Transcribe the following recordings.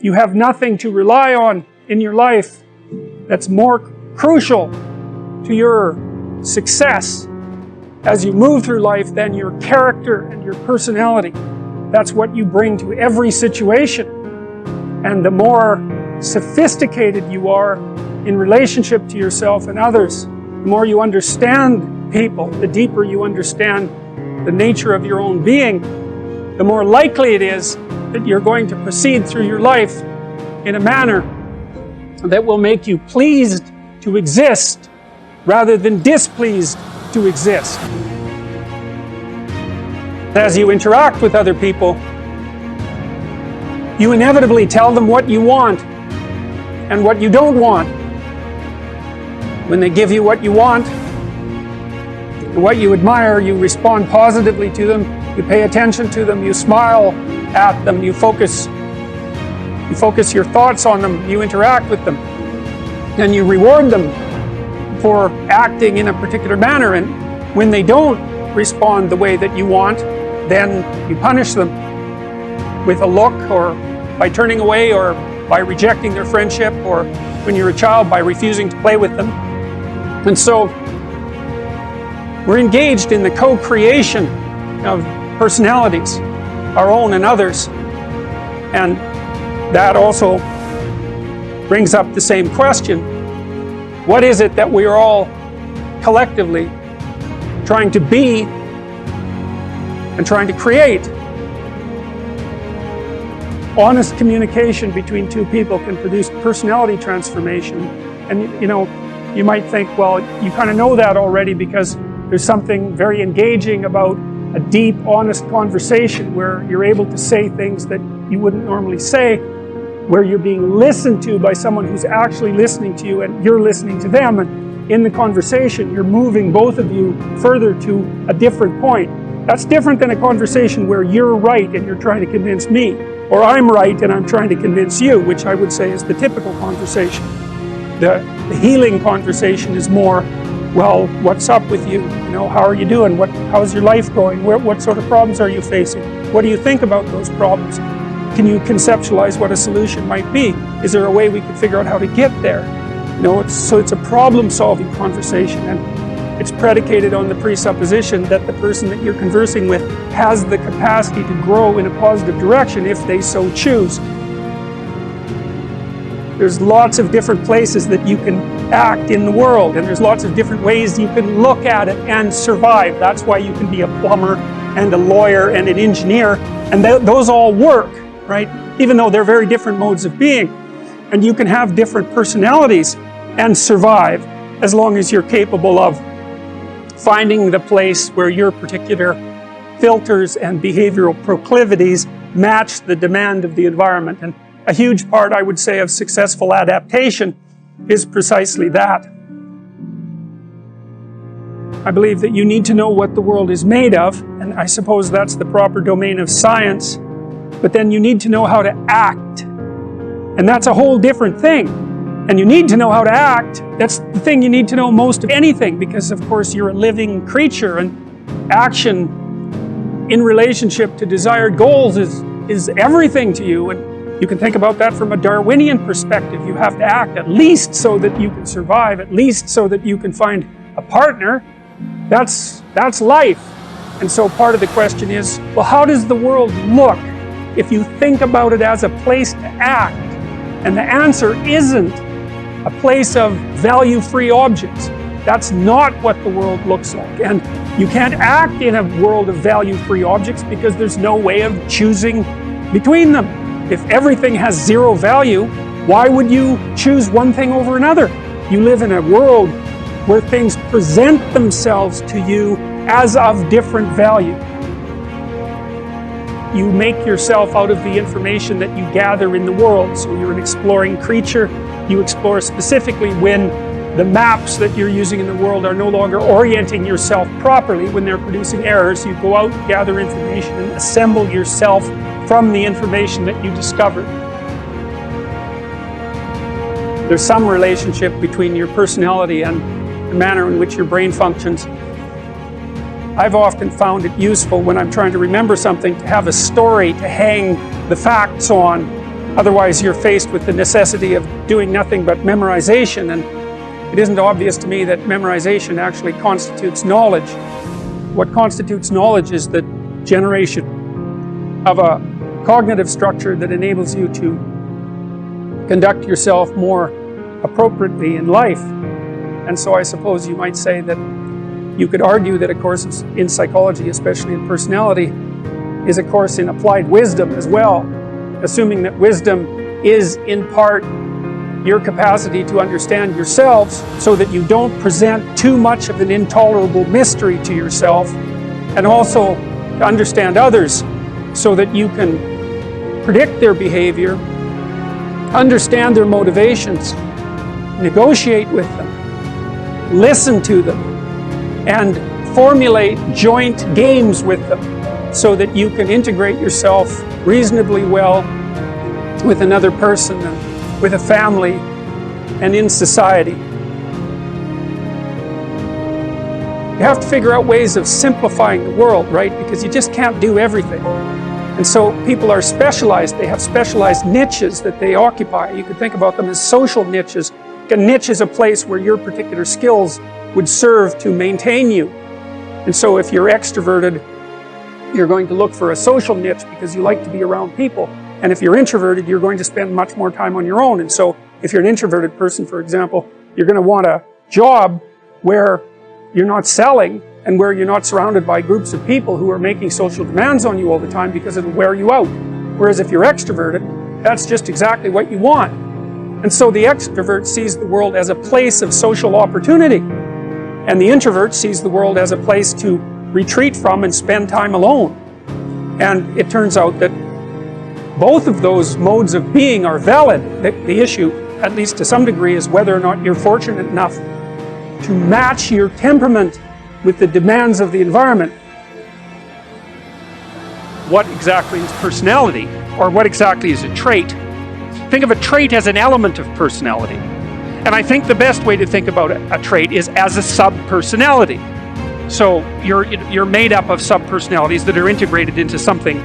you have nothing to rely on in your life that's more crucial to your success as you move through life than your character and your personality. That's what you bring to every situation. And the more sophisticated you are in relationship to yourself and others, the more you understand people, the deeper you understand the nature of your own being, the more likely it is that you're going to proceed through your life in a manner that will make you pleased to exist rather than displeased to exist. As you interact with other people, you inevitably tell them what you want and what you don't want. When they give you what you want, what you admire, you respond positively to them, you pay attention to them, you smile at them, you focus your thoughts on them, you interact with them, and you reward them for acting in a particular manner. And when they don't respond the way that you want, then you punish them with a look, or by turning away, or by rejecting their friendship, or when you're a child, by refusing to play with them. And so we're engaged in the co-creation of personalities, our own and others. And that also brings up the same question. What is it that we are all collectively trying to be and trying to create? Honest communication between two people can produce personality transformation. And you might think, well, you kind of know that already, because there's something very engaging about a deep, honest conversation where you're able to say things that you wouldn't normally say, where you're being listened to by someone who's actually listening to you and you're listening to them. And in the conversation, you're moving both of you further to a different point. That's different than a conversation where you're right and you're trying to convince me, or I'm right and I'm trying to convince you, which I would say is the typical conversation. The healing conversation is more, well, what's up with you? How are you doing? How's your life going? What sort of problems are you facing? What do you think about those problems? Can you conceptualize what a solution might be? Is there a way we could figure out how to get there? So it's a problem-solving conversation, and it's predicated on the presupposition that the person that you're conversing with has the capacity to grow in a positive direction if they so choose. There's lots of different places that you can act in the world, and there's lots of different ways you can look at it and survive. That's why you can be a plumber and a lawyer and an engineer, and those all work, right? Even though they're very different modes of being. And you can have different personalities and survive, as long as you're capable of finding the place where your particular filters and behavioral proclivities match the demand of the environment. And a huge part, I would say, of successful adaptation is precisely that. I believe that you need to know what the world is made of, and I suppose that's the proper domain of science, but then you need to know how to act. And that's a whole different thing. And you need to know how to act. That's the thing you need to know most of anything, because of course you're a living creature, and action in relationship to desired goals is everything to you. And you can think about that from a Darwinian perspective. You have to act, at least so that you can survive, at least so that you can find a partner. That's life. And so part of the question is, well, how does the world look if you think about it as a place to act? And the answer isn't a place of value-free objects. That's not what the world looks like. And you can't act in a world of value-free objects because there's no way of choosing between them. If everything has zero value, why would you choose one thing over another? You live in a world where things present themselves to you as of different value. You make yourself out of the information that you gather in the world. So you're an exploring creature. You explore specifically when the maps that you're using in the world are no longer orienting yourself properly, when they're producing errors. You go out, gather information, and assemble yourself from the information that you discovered. There's some relationship between your personality and the manner in which your brain functions. I've often found it useful when I'm trying to remember something to have a story to hang the facts on, Otherwise, you're faced with the necessity of doing nothing but memorization, and it isn't obvious to me that memorization actually constitutes knowledge. What constitutes knowledge is the generation of a cognitive structure that enables you to conduct yourself more appropriately in life. And so I suppose you might say that you could argue that a course in psychology, especially in personality, is a course in applied wisdom as well, assuming that wisdom is in part your capacity to understand yourselves so that you don't present too much of an intolerable mystery to yourself, and also to understand others so that you can predict their behavior, understand their motivations, negotiate with them, listen to them, and formulate joint games with them so that you can integrate yourself reasonably well with another person and with a family and in society. You have to figure out ways of simplifying the world, right? Because you just can't do everything. And so people are specialized. They have specialized niches that they occupy. You could think about them as social niches. A niche is a place where your particular skills would serve to maintain you. And so if you're extroverted, you're going to look for a social niche because you like to be around people. And if you're introverted, you're going to spend much more time on your own. And so if you're an introverted person, for example, you're going to want a job where you're not selling and where you're not surrounded by groups of people who are making social demands on you all the time, because it'll wear you out. Whereas if you're extroverted, that's just exactly what you want. And so the extrovert sees the world as a place of social opportunity, and the introvert sees the world as a place to retreat from and spend time alone. And it turns out that both of those modes of being are valid. The issue, at least to some degree, is whether or not you're fortunate enough to match your temperament with the demands of the environment. What exactly is personality? Or what exactly is a trait? Think of a trait as an element of personality. And I think the best way to think about a trait is as a sub-personality. So you're made up of sub-personalities that are integrated into something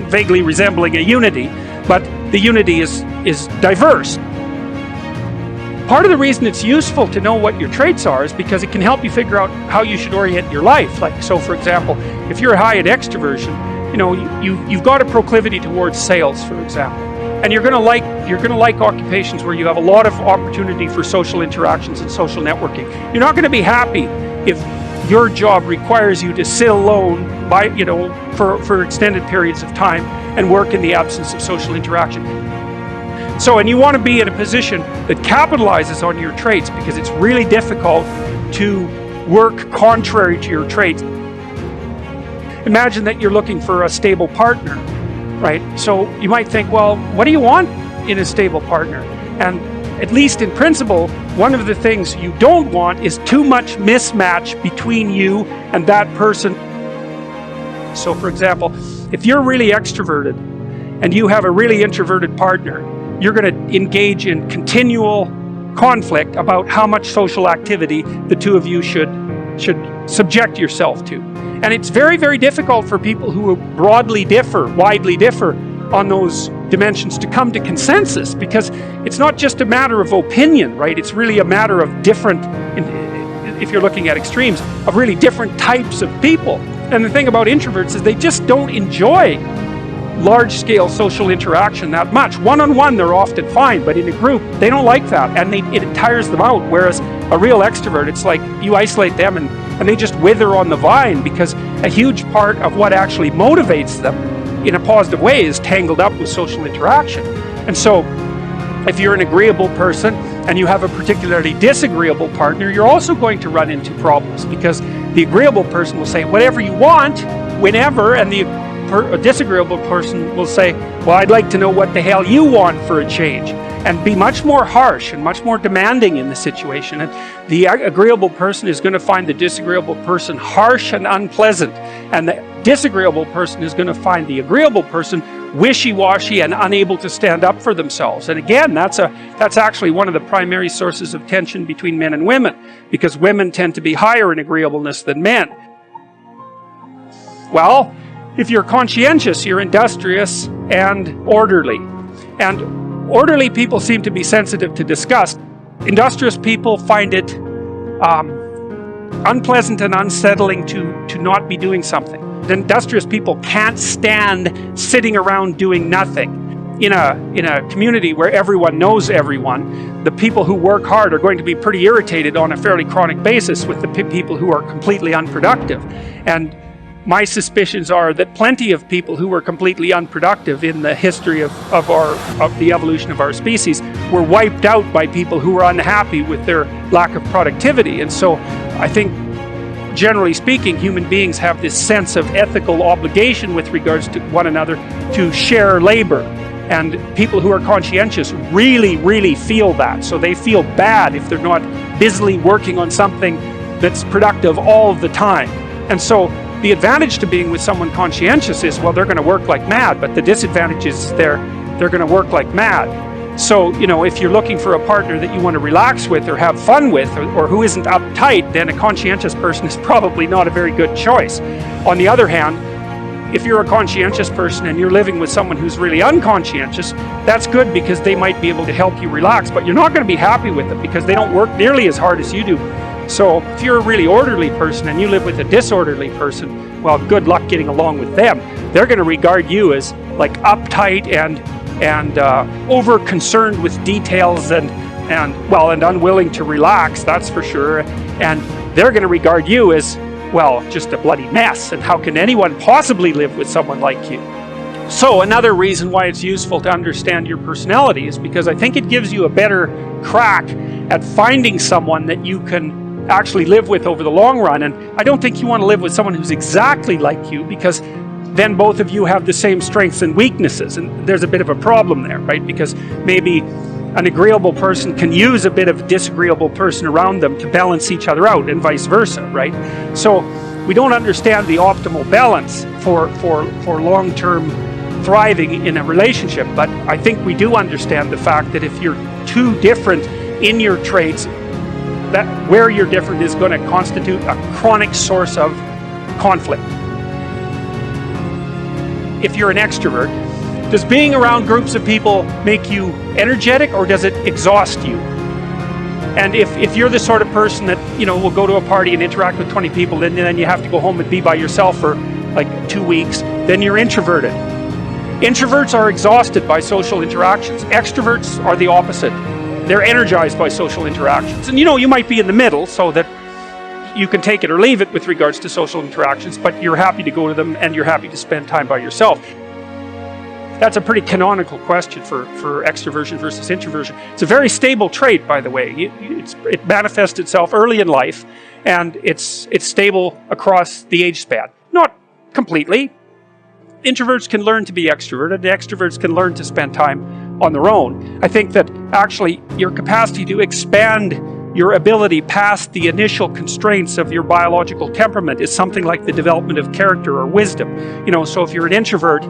vaguely resembling a unity, but the unity is diverse. Part of the reason it's useful to know what your traits are is because it can help you figure out how you should orient your life. Like, so for example, if you're high at extroversion, you've got a proclivity towards sales, for example. And you're going to like occupations where you have a lot of opportunity for social interactions and social networking. You're not going to be happy if your job requires you to sit alone for extended periods of time and work in the absence of social interaction. So, and you want to be in a position that capitalizes on your traits, because it's really difficult to work contrary to your traits. Imagine that you're looking for a stable partner, right? So you might think, well, what do you want in a stable partner? And at least in principle, one of the things you don't want is too much mismatch between you and that person. So for example, if you're really extroverted and you have a really introverted partner, you're going to engage in continual conflict about how much social activity the two of you should subject yourself to. And it's very, very difficult for people who widely differ on those dimensions to come to consensus, because it's not just a matter of opinion, right? It's really a matter of different, if you're looking at extremes, of really different types of people. And the thing about introverts is they just don't enjoy large-scale social interaction that much. One-on-one, they're often fine, but in a group, they don't like that, and it tires them out. Whereas a real extrovert, it's like you isolate them and they just wither on the vine, because a huge part of what actually motivates them in a positive way is tangled up with social interaction. And so if you're an agreeable person and you have a particularly disagreeable partner, you're also going to run into problems, because the agreeable person will say whatever you want, whenever, and a disagreeable person will say, well, I'd like to know what the hell you want for a change, and be much more harsh and much more demanding in the situation. And the agreeable person is going to find the disagreeable person harsh and unpleasant, and the disagreeable person is going to find the agreeable person wishy-washy and unable to stand up for themselves. And again, that's actually one of the primary sources of tension between men and women, because women tend to be higher in agreeableness than men. Well, if you're conscientious, you're industrious and orderly. And orderly people seem to be sensitive to disgust. Industrious people find it unpleasant and unsettling to not be doing something. The industrious people can't stand sitting around doing nothing. In a community where everyone knows everyone, the people who work hard are going to be pretty irritated on a fairly chronic basis with the people who are completely unproductive. And my suspicions are that plenty of people who were completely unproductive in the history of the evolution of our species were wiped out by people who were unhappy with their lack of productivity. And so I think, generally speaking, human beings have this sense of ethical obligation with regards to one another to share labor. And people who are conscientious really, really feel that. So they feel bad if they're not busily working on something that's productive all the time. And so the advantage to being with someone conscientious is, well, they're going to work like mad, but the disadvantage is they're going to work like mad. So, if you're looking for a partner that you want to relax with or have fun with, or who isn't uptight, then a conscientious person is probably not a very good choice. On the other hand, if you're a conscientious person and you're living with someone who's really unconscientious, that's good because they might be able to help you relax, but you're not going to be happy with them because they don't work nearly as hard as you do. So if you're a really orderly person and you live with a disorderly person, well, good luck getting along with them. They're going to regard you as like uptight and over concerned with details and unwilling to relax, that's for sure. And they're going to regard you as, well, just a bloody mess, and how can anyone possibly live with someone like you? So another reason why it's useful to understand your personality is because I think it gives you a better crack at finding someone that you can actually live with over the long run. And I don't think you want to live with someone who's exactly like you, because then both of you have the same strengths and weaknesses, and there's a bit of a problem there, right? Because maybe an agreeable person can use a bit of a disagreeable person around them to balance each other out, and vice versa, right? So we don't understand the optimal balance for long-term thriving in a relationship, but I think we do understand the fact that if you're too different in your traits, that where you're different is going to constitute a chronic source of conflict. If you're an extrovert, does being around groups of people make you energetic, or does it exhaust you? And if you're the sort of person that, will go to a party and interact with 20 people, and then you have to go home and be by yourself for like 2 weeks, then you're introverted. Introverts are exhausted by social interactions. Extroverts are the opposite. They're energized by social interactions. And you might be in the middle, so that you can take it or leave it with regards to social interactions, but you're happy to go to them and you're happy to spend time by yourself. That's a pretty canonical question for extroversion versus introversion. It's a very stable trait, by the way. It manifests itself early in life, and it's stable across the age span. Not completely. Introverts can learn to be extroverted, and extroverts can learn to spend time on their own. I think that actually your capacity to expand your ability past the initial constraints of your biological temperament is something like the development of character or wisdom. So if you're an introvert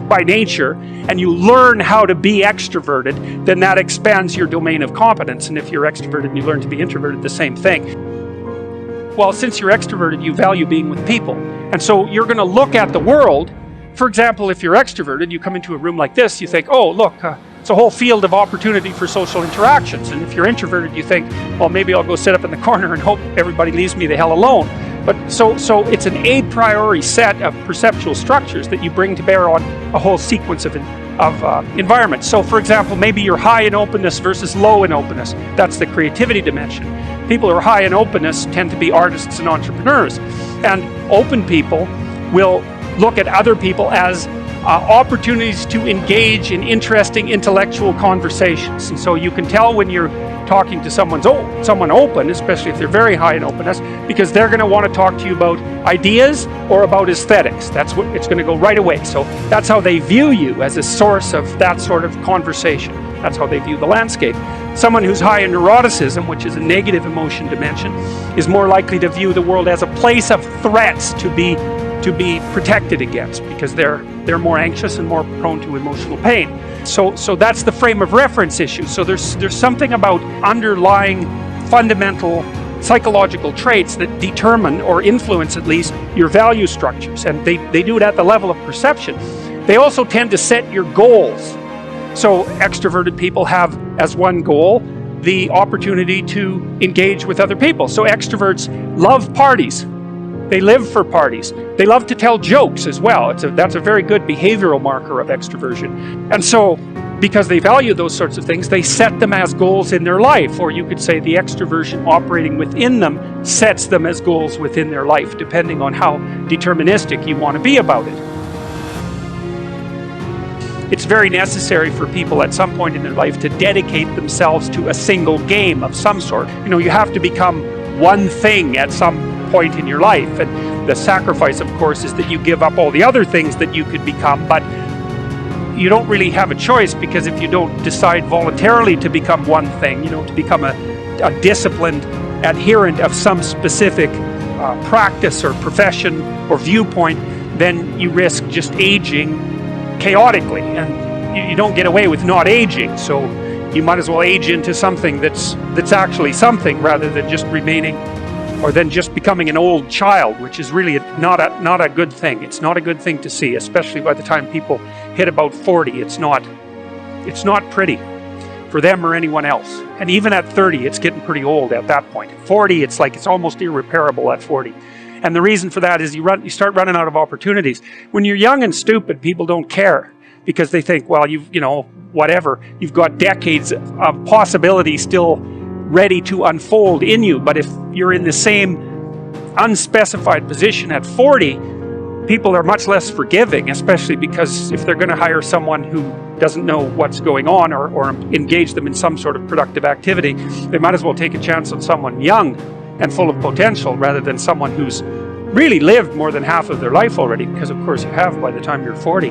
by nature and you learn how to be extroverted, then that expands your domain of competence. And if you're extroverted and you learn to be introverted, the same thing. Well, since you're extroverted, you value being with people. And so you're going to look at the world. For example, if you're extroverted, you come into a room like this, you think, oh, look, it's a whole field of opportunity for social interactions. And if you're introverted, you think, well, maybe I'll go sit up in the corner and hope everybody leaves me the hell alone. But so it's an a priori set of perceptual structures that you bring to bear on a whole sequence of environments. So, for example, maybe you're high in openness versus low in openness. That's the creativity dimension. People who are high in openness tend to be artists and entrepreneurs. And open people will look at other people as opportunities to engage in interesting intellectual conversations. And so you can tell when you're talking to someone open, especially if they're very high in openness, because they're going to want to talk to you about ideas or about aesthetics. That's what it's going to go right away. So that's how they view you, as a source of that sort of conversation. That's how they view the landscape. Someone who's high in neuroticism, which is a negative emotion dimension, is more likely to view the world as a place of threats to be protected against, because they're more anxious and more prone to emotional pain. So that's the frame of reference issue. So there's something about underlying fundamental psychological traits that determine, or influence at least, your value structures, and they do it at the level of perception. They also tend to set your goals. So extroverted people have as one goal the opportunity to engage with other people. So extroverts love parties. They live for parties. They love to tell jokes as well. That's a very good behavioral marker of extroversion. And so, because they value those sorts of things, they set them as goals in their life. Or you could say the extroversion operating within them sets them as goals within their life, depending on how deterministic you want to be about it. It's very necessary for people at some point in their life to dedicate themselves to a single game of some sort. You know, you have to become one thing at some point in your life, and the sacrifice, of course, is that you give up all the other things that you could become, but you don't really have a choice, because if you don't decide voluntarily to become one thing, you know, to become a disciplined adherent of some specific practice or profession or viewpoint, then you risk just aging chaotically, and you don't get away with not aging. So you might as well age into something that's actually something, rather than just remaining, or then just becoming an old child, which is really not a good thing. It's not a good thing to see, especially by the time people hit about 40. It's not pretty for them or anyone else. And even at 30, it's getting pretty old at that point. 40, it's almost irreparable at 40. And the reason for that is you start running out of opportunities. When you're young and stupid, people don't care, because they think, well, whatever, you've got decades of possibility still ready to unfold in you. But if you're in the same unspecified position at 40, people are much less forgiving, especially because if they're going to hire someone who doesn't know what's going on, or engage them in some sort of productive activity, they might as well take a chance on someone young and full of potential, rather than someone who's really lived more than half of their life already, because of course you have by the time you're 40.